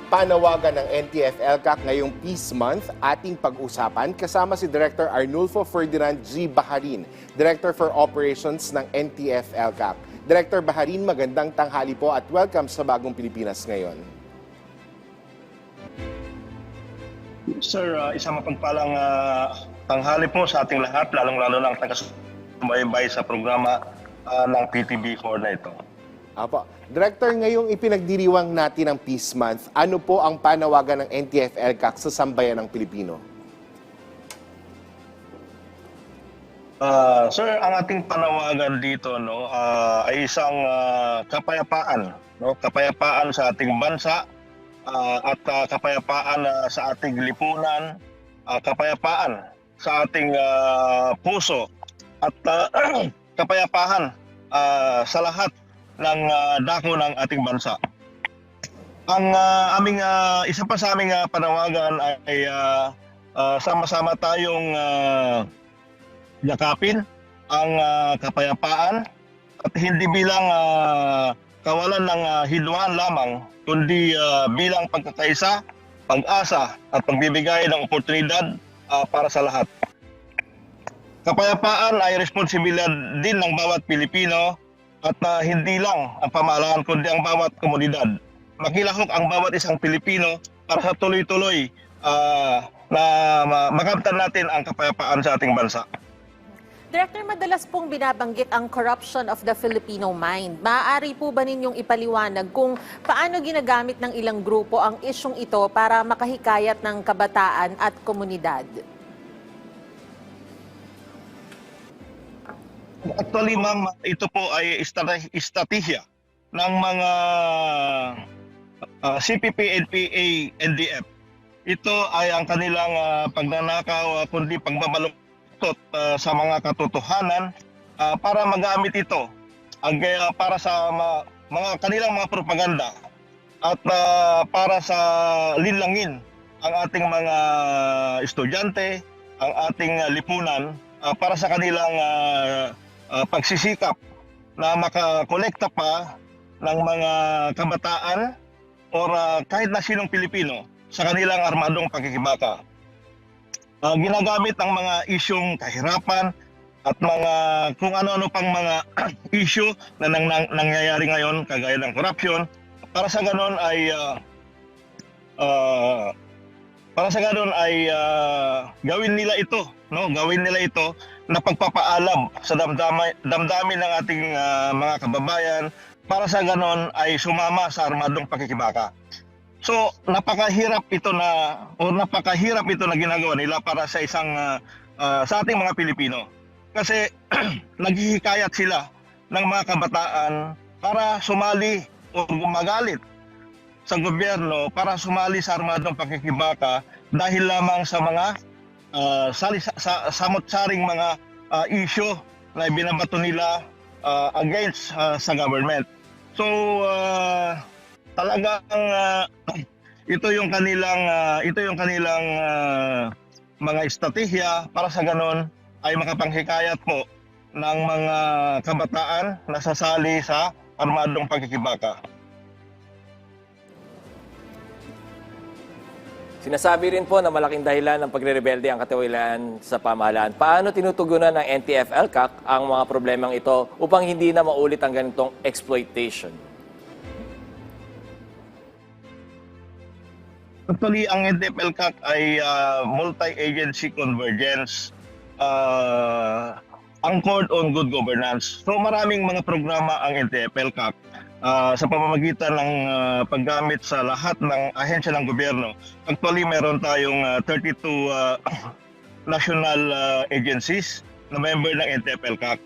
panawagan ng NTF-ELCAC ngayong Peace Month, ating pag-usapan kasama si Director Arnulfo Ferdinand G. Baharin, Director for Operations ng NTF-ELCAC. Director Baharin, magandang tanghali po at welcome sa Bagong Pilipinas ngayon. Sir, isang mapagpalang tanghali po sa ating lahat, lalong-lalo na ang taga-subaybay sa programa ng PTB4 na ito. Apo. Director, ngayong ipinagdiriwang natin ang Peace Month, ano po ang panawagan ng NTF-ELCAC sa sambayan ng Pilipino? Sir, ang ating panawagan dito ay isang kapayapaan, kapayapaan sa ating bansa at kapayapaan sa ating lipunan, kapayapaan sa ating puso at kapayapaan sa lahat ng dako ng ating bansa. Ang aming isa pa sa aming panawagan ay sama-sama tayong yakapin ang kapayapaan at hindi bilang kawalan ng hidwaan lamang, kundi bilang pagkakaisa, pag-asa at pagbibigay ng oportunidad para sa lahat. Kapayapaan ay responsibilidad din ng bawat Pilipino at hindi lang ang pamahalaan kundi ang bawat komunidad. Makilahok ang bawat isang Pilipino para sa tuloy-tuloy na makamtan natin ang kapayapaan sa ating bansa. Director, madalas pong binabanggit ang corruption of the Filipino mind. Maaari po ba ninyong ipaliwanag kung paano ginagamit ng ilang grupo ang isyong ito para makahikayat ng kabataan at komunidad? Actually, ma'am, ito po ay estratehiya ng mga CPP, NPA, NDF. Ito ay ang kanilang pagnanakaw kundi pagbabaluktot sa mga katotohanan para magamit ito para sa mga kanilang mga propaganda at para sa linlangin ang ating mga estudyante, ang ating lipunan para sa kanilang pagsisikap na makakolekta pa ng mga kabataan o kahit na sinong Pilipino sa kanilang armadong pakikibaka. Ginagamit ang mga isyong kahirapan at mga kung ano-ano pang mga issue na nangyayari ngayon kagaya ng corruption para sa ganon ay gawin nila ito na pagpapaalam sa damdamin ng ating mga kababayan para sa ganon ay sumama sa armadong pakikibaka. So napakahirap ito na ginagawa nila para sa sa ating mga Pilipino. Kasi naghihikayat sila ng mga kabataan para sumali o gumagalit sa gobyerno para sumali sa armadong pakikibaka dahil lamang sa mga samot-saring mga issue na binabato nila against sa government. So talagang ito yung kanilang mga estratehiya para sa ganon ay makapanghikayat po ng mga kabataan na sasali sa armadong pakikibaka. Sinasabi rin po na malaking dahilan ng pagre-rebelde ang katiwalian sa pamahalaan. Paano tinutugunan ng NTF-ELCAC ang mga problemang ito upang hindi na maulit ang ganitong exploitation? Actually, ang NTF-ELCAC ay multi-agency convergence anchored on good governance. So maraming mga programa ang NTF-ELCAC sa pamamagitan ng paggamit sa lahat ng ahensya ng gobyerno. Actually, meron tayong 32 national agencies na member ng NTF-ELCAC.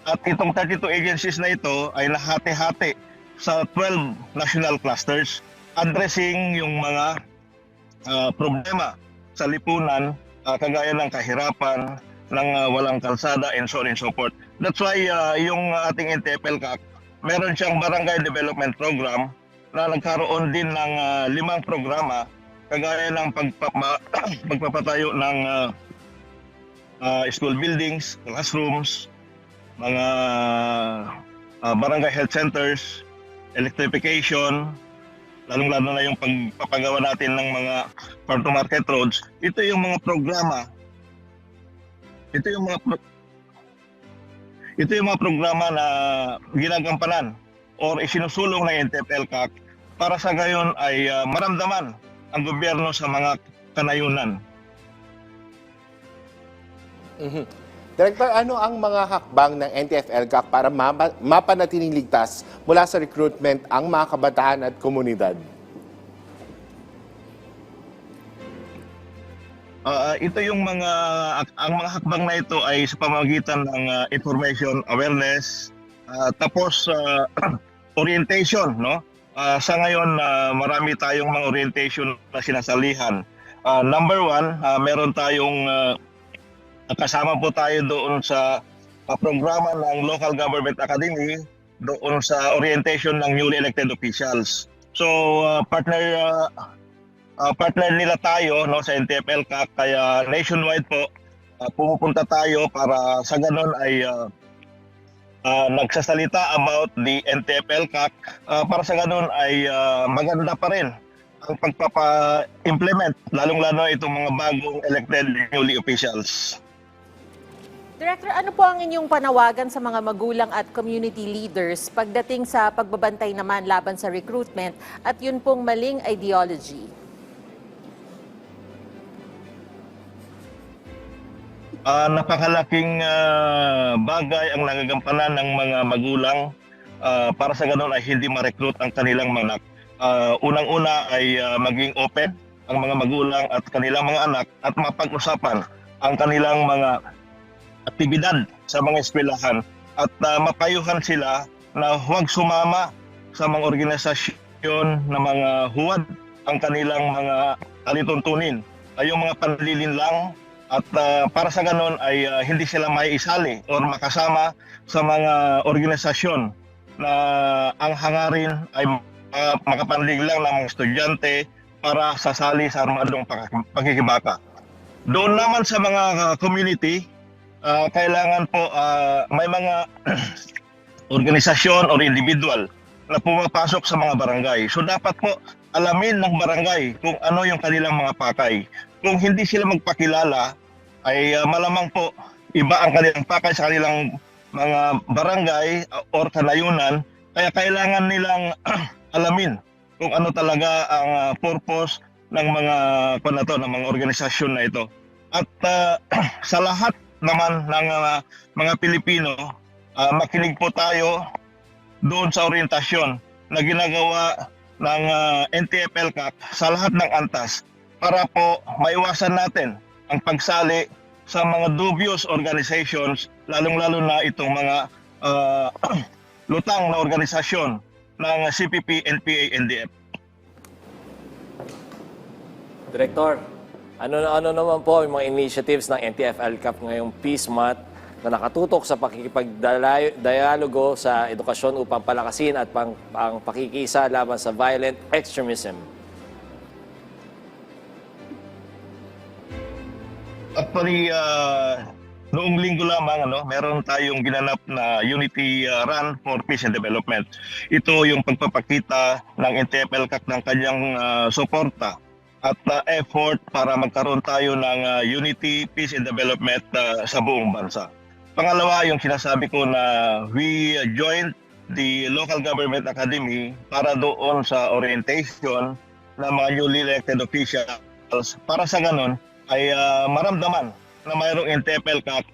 At itong 32 agencies na ito ay nahati-hati sa 12 national clusters addressing yung mga problema sa lipunan, kagaya ng kahirapan, ng walang kalsada, and so on and so forth. That's why yung ating NTF-ELCAC meron siyang barangay development program na nagkaroon din ng 5 programa kagaya ng pagpapatayo ng school buildings, classrooms, mga barangay health centers, electrification, lalong-lalo na yung pagpapagawa natin ng mga farm-to-market roads, ito yung mga programa, ito yung mga programa na ginagampanan or isinusulong ng NTF-ELCAC para sa gayon ay maramdaman ang gobyerno sa mga kanayunan. Director, ano ang mga hakbang ng NTF-ELCAC para mapanatiling ligtas mula sa recruitment ang mga kabataan at komunidad? Ito yung ang mga hakbang na ito ay sa pamamagitan ng information awareness, tapos orientation, no? Sa ngayon marami tayong mga orientation na sinasalihan. Number one, meron tayong kasama po tayo doon sa programa ng Local Government Academy doon sa orientation ng newly elected officials. So partner nila tayo, no, sa NTF-ELCAC, kaya nationwide po pumupunta tayo para sa ganun ay nagsasalita about the NTF-ELCAC, para sa ganun ay maganda pa rin ang pagpapa-implement, lalong-lalo itong mga bagong elected newly officials. Director, ano po ang inyong panawagan sa mga magulang at community leaders pagdating sa pagbabantay naman laban sa recruitment at yun pong maling ideology? Napakalaking bagay ang nagagampanan ng mga magulang para sa ganun ay hindi ma-recruit ang kanilang mga anak. Unang-una ay maging open ang mga magulang at kanilang mga anak at mapag-usapan ang kanilang mga aktibidad sa mga eskwelahan at mapayuhan sila na huwag sumama sa mga organisasyon na mga huwad ang kanilang mga alituntunin, ay yung mga panlilin lang. At para sa ganon ay hindi sila may isali o makasama sa mga organisasyon na ang hangarin ay makapanlig lang ng mga estudyante para sasali sa armadong pakikibaka. Doon naman sa mga community, kailangan po may mga organisasyon o individual na pumapasok sa mga barangay. So dapat po alamin ng barangay kung ano yung kanilang mga pakay. Kung hindi sila magpakilala, ay malamang po iba ang kanilang pakay sa kanilang mga barangay or kanayunan, kaya kailangan nilang alamin kung ano talaga ang purpose ng mga ng mga organisasyon na ito. At sa lahat naman ng mga Pilipino, makinig po tayo doon sa orientasyon na ginagawa ng NTF-ELCAC sa lahat ng antas para po maiwasan natin ang pagsali sa mga dubious organizations, lalong-lalo na itong mga lutang na organisasyon ng CPP, NPA, NDF. Director, ano naman po yung mga initiatives ng NTF-ELCAC ngayong Peace Month na nakatutok sa pakikipagdialogo sa edukasyon upang palakasin at ang pakikisa laban sa violent extremism? Actually, noong linggo lamang, meron tayong ginanap na Unity Run for Peace and Development. Ito yung pagpapakita ng NTF-ELCAC ng kanyang suporta at effort para magkaroon tayo ng unity, peace and development sa buong bansa. Pangalawa, yung sinasabi ko na we joined the Local Government Academy para doon sa orientation ng mga newly elected officials para sa ganun ay maramdaman na mayroong NTF-ELCAC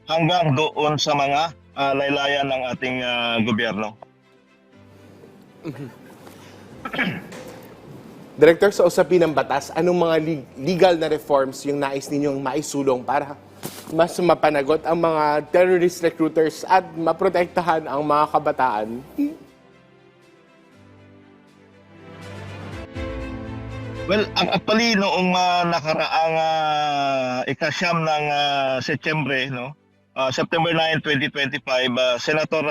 hanggang doon sa mga laylayan ng ating gobyerno. Director, sa usapin ng batas, anong mga legal na reforms yung nais ninyong maisulong para mas mapanagot ang mga terrorist recruiters at maprotektahan ang mga kabataan? Well, actually noong nakaraang ikasyam ng Setyembre, September 9, 2025, Senator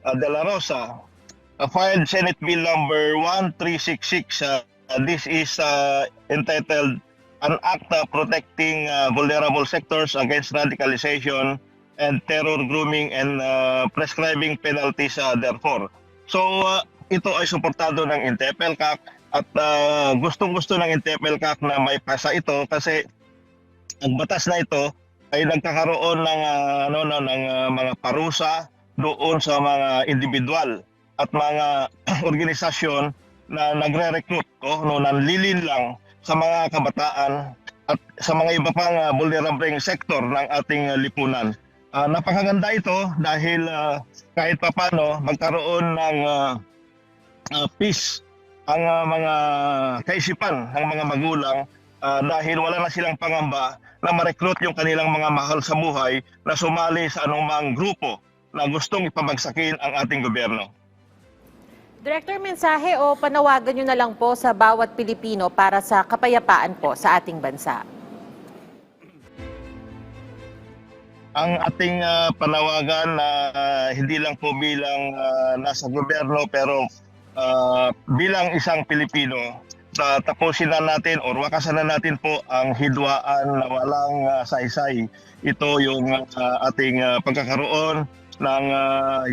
De La Rosa filed Senate Bill number 1366. This is entitled An Act Protecting Vulnerable Sectors Against Radicalization and Terror Grooming and Prescribing Penalties therefore. So ito ay suportado ng NTF-ELCAC at gustong-gusto ng NTF-ELCAC na may pasa ito kasi ang batas na ito ay nagkakaroon ng mga parusa doon sa mga individual at mga organisasyon na nagre-recruit nanlilin lang sa mga kabataan at sa mga iba pang vulnerable sektor ng ating lipunan. Napakaganda ito dahil kahit papano magkaroon ng peace ang mga kaisipan ng mga magulang dahil wala na silang pangamba na ma-recruit yung kanilang mga mahal sa buhay na sumali sa anumang grupo na gustong ipabagsakin ang ating gobyerno. Director, mensahe o panawagan nyo na lang po sa bawat Pilipino para sa kapayapaan po sa ating bansa. Ang ating panawagan na hindi lang po bilang nasa gobyerno pero bilang isang Pilipino, tapusin na natin o wakasan na natin po ang hidwaan na walang saysay. Ito yung ating pagkakaroon ng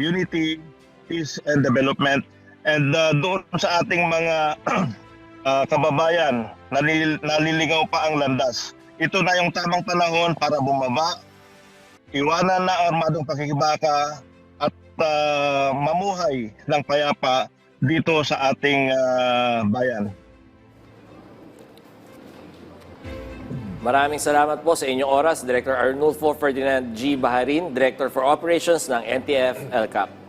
unity, peace and development. And doon sa ating mga kababayan, naliligaw pa ang landas. Ito na yung tamang panahon para bumaba, iwanan na armadong pakikibaka at mamuhay ng payapa dito sa ating bayan. Maraming salamat po sa inyong oras, Director Arnulfo Ferdinand G. Baharin, Director for Operations ng NTF-ELCAC.